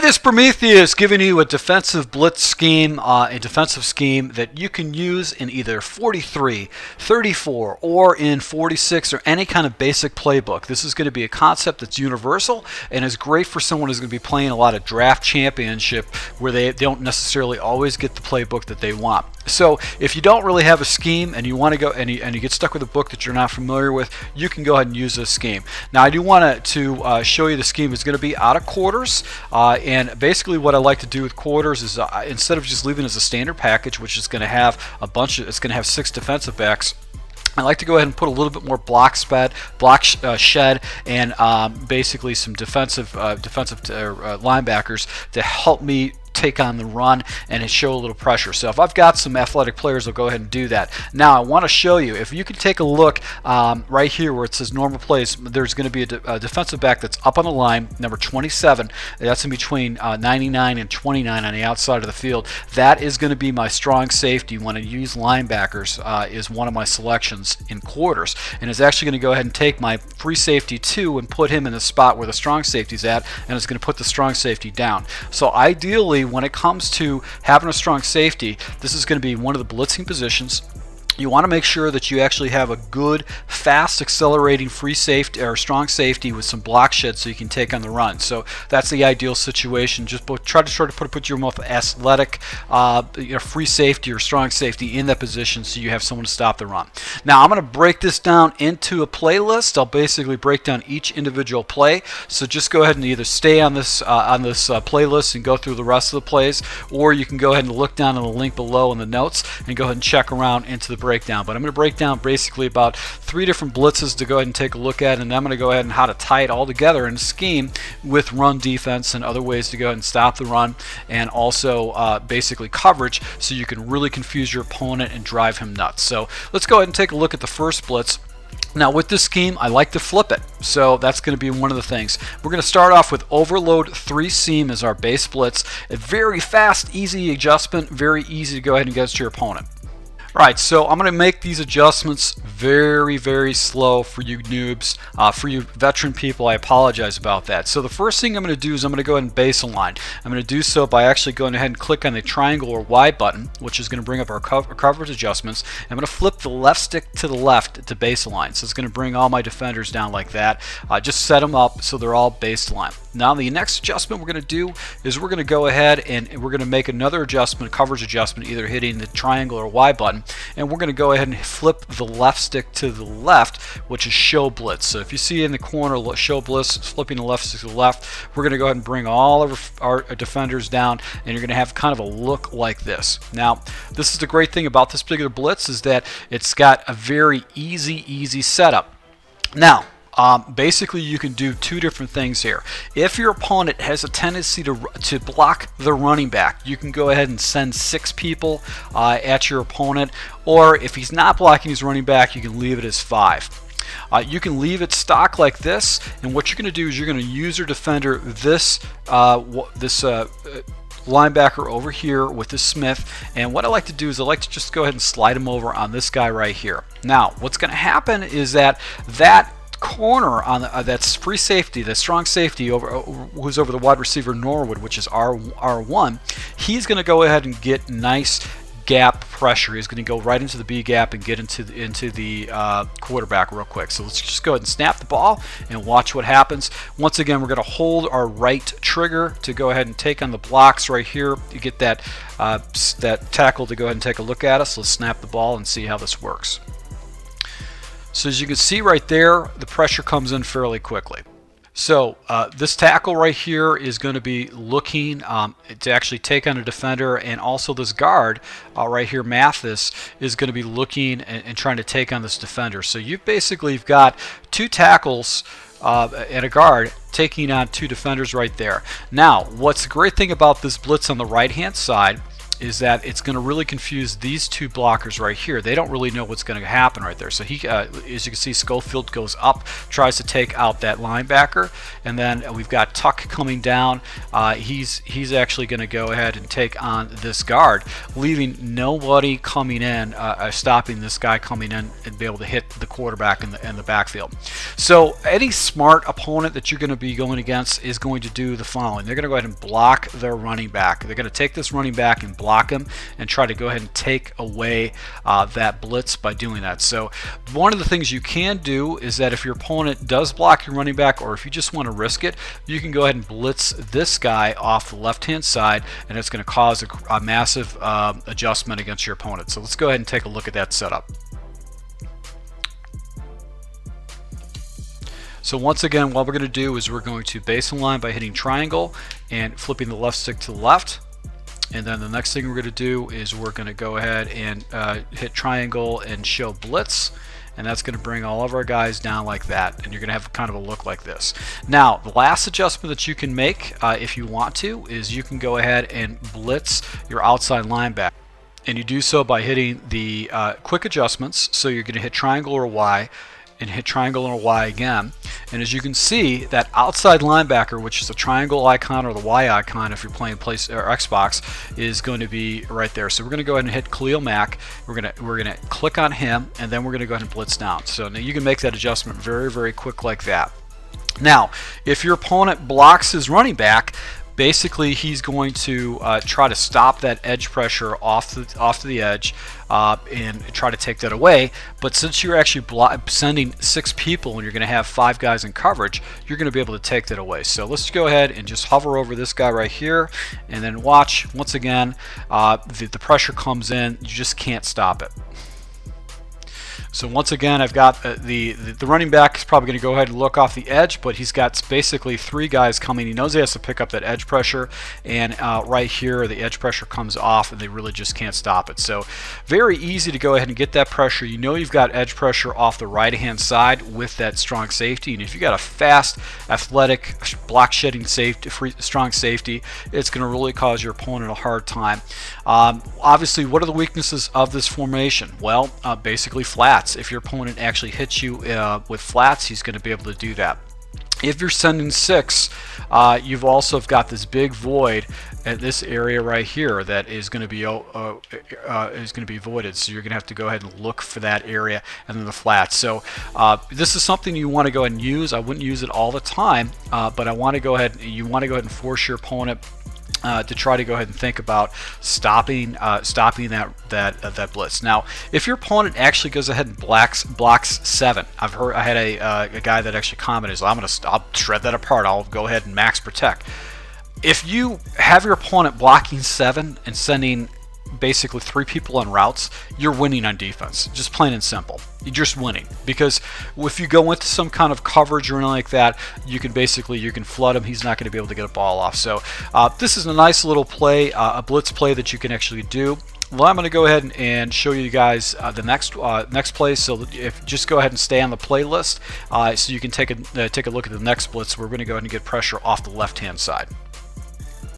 is Prometheus giving you a defensive blitz scheme, a defensive scheme that you can use in either 43, 34, or in 46 or any kind of basic playbook. This is going to be a concept that's universal and is great for someone who's going to be playing a lot of draft championship where they don't necessarily always get the playbook that they want. So if you don't really have a scheme and you want to go and you get stuck with a book that you're not familiar with, you can go ahead and use this scheme. Now I do want to show you the scheme. It's going to be out of quarters, and basically what I like to do with quarters is instead of just leaving it as a standard package, which is going to have it's going to have 6 defensive backs, I like to go ahead and put a little bit more block shed, and basically some defensive linebackers to help me take on the run and show a little pressure. So if I've got some athletic players, I'll go ahead and do that. Now I want to show you, if you can take a look right here where it says normal plays, there's going to be a defensive back that's up on the line, number 27. That's in between 99 and 29 on the outside of the field. That is going to be my strong safety when I use linebackers, is one of my selections in quarters, and it's actually going to go ahead and take my free safety 2 and put him in the spot where the strong safety's at, and it's going to put the strong safety down. So ideally, when it comes to having a strong safety, this is going to be one of the blitzing positions. You want to make sure that you actually have a good, fast, accelerating free safety or strong safety with some block shed so you can take on the run. So that's the ideal situation. Just try to put your most athletic, free safety or strong safety in that position so you have someone to stop the run. Now I'm going to break this down into a playlist. I'll basically break down each individual play. So just go ahead and either stay on this playlist and go through the rest of the plays, or you can go ahead and look down on the link below in the notes and go ahead and check around into the breakdown. But I'm going to break down basically about 3 different blitzes to go ahead and take a look at, and then I'm going to go ahead and how to tie it all together in a scheme with run defense and other ways to go ahead and stop the run, and also basically coverage so you can really confuse your opponent and drive him nuts. So let's go ahead and take a look at the first blitz. Now with this scheme, I like to flip it, so that's going to be one of the things. We're going to start off with overload 3 seam as our base blitz. A very fast, easy adjustment, very easy to go ahead and get to your opponent. Alright, so I'm going to make these adjustments very, very slow for you noobs. For you veteran people, I apologize about that. So the first thing I'm going to do is I'm going to go ahead and base align. I'm going to do so by actually going ahead and click on the triangle or Y button, which is going to bring up our coverage adjustments. I'm going to flip the left stick to the left to base align. So it's going to bring all my defenders down like that. Just set them up so they're all base aligned. Now the next adjustment we're going to do is we're going to go ahead and we're going to make another adjustment, coverage adjustment, either hitting the triangle or Y button, and we're going to go ahead and flip the left stick to the left, which is show blitz. So if you see in the corner show blitz, flipping the left stick to the left, we're going to go ahead and bring all of our defenders down, and you're going to have kind of a look like this. Now this is the great thing about this particular blitz, is that it's got a very easy setup. Now basically you can do 2 different things here. If your opponent has a tendency to block the running back, you can go ahead and send 6 people at your opponent, or if he's not blocking his running back, you can leave it as 5. You can leave it stock like this, and what you're going to do is you're going to use your defender this linebacker over here with this Smith, and what I like to do is I like to just go ahead and slide him over on this guy right here. Now what's going to happen is that corner on that's free safety, the strong safety who's over the wide receiver Norwood, which is R1, he's going to go ahead and get nice gap pressure. He's going to go right into the B gap and get into the quarterback real quick. So let's just go ahead and snap the ball and watch what happens. Once again, we're going to hold our right trigger to go ahead and take on the blocks right here. You get that tackle to go ahead and take a look at us. Let's snap the ball and see how this works. So as you can see right there, the pressure comes in fairly quickly. So this tackle right here is going to be looking to actually take on a defender, and also this guard right here, Mathis, is going to be looking and trying to take on this defender. So you've got 2 tackles and a guard taking on 2 defenders right there. Now what's the great thing about this blitz on the right hand side is that it's going to really confuse these two blockers right here. They don't really know what's going to happen right there. So he, as you can see, Schofield goes up, tries to take out that linebacker, and then we've got Tuck coming down. He's actually going to go ahead and take on this guard, leaving nobody coming in, stopping this guy coming in and be able to hit the quarterback in the backfield. So any smart opponent that you're going to be going against is going to do the following. They're going to go ahead and block their running back. They're going to take this running back and block him and try to go ahead and take away that blitz by doing that. So one of the things you can do is that if your opponent does block your running back, or if you just want to risk it, you can go ahead and blitz this guy off the left-hand side, and it's going to cause a massive adjustment against your opponent. So let's go ahead and take a look at that setup. So once again, what we're going to do is we're going to base and line by hitting triangle and flipping the left stick to the left. And then the next thing we're going to do is we're going to go ahead and hit triangle and show blitz. And that's going to bring all of our guys down like that, and you're going to have kind of a look like this. Now, the last adjustment that you can make if you want to is you can go ahead and blitz your outside linebacker. And you do so by hitting the quick adjustments. So you're going to hit triangle or Y, and hit triangle or Y again. And as you can see, that outside linebacker, which is the triangle icon or the Y icon if you're playing Xbox, is going to be right there. So we're going to go ahead and hit Khalil Mack. We're gonna click on him, and then we're going to go ahead and blitz down. So now you can make that adjustment very, very quick like that. Now, if your opponent blocks his running back, basically he's going to try to stop that edge pressure off to the edge and try to take that away. But since you're actually sending 6 people and you're going to have 5 guys in coverage, you're going to be able to take that away. So let's go ahead and just hover over this guy right here, and then watch. Once again, the pressure comes in. You just can't stop it. So once again, I've got the running back is probably going to go ahead and look off the edge, but he's got basically 3 guys coming. He knows he has to pick up that edge pressure, and right here the edge pressure comes off, and they really just can't stop it. So very easy to go ahead and get that pressure. You know you've got edge pressure off the right-hand side with that strong safety, and if you got a fast, athletic, block-shedding strong safety, it's going to really cause your opponent a hard time. Obviously, what are the weaknesses of this formation? Well, basically flat. If your opponent actually hits you with flats, he's going to be able to do that. If you're sending 6, you've also got this big void at this area right here that is going to be voided. So you're going to have to go ahead and look for that area and then the flats. So this is something you want to go ahead and use. I wouldn't use it all the time, but you want to go ahead and force your opponent to try to go ahead and think about stopping that blitz. Now, if your opponent actually goes ahead and blocks 7, I had a guy that actually commented, so I'll shred that apart. I'll go ahead and max protect. If you have your opponent blocking 7 and sending basically 3 people on routes, you're winning on defense. Just plain and simple. You're just winning, because if you go into some kind of coverage or anything like that, you can flood him. He's not going to be able to get a ball off. So this is a nice little play, a blitz play that you can actually do. Well, I'm going to go ahead and show you guys the next play. So just go ahead and stay on the playlist so you can take a look at the next blitz. We're going to go ahead and get pressure off the left-hand side.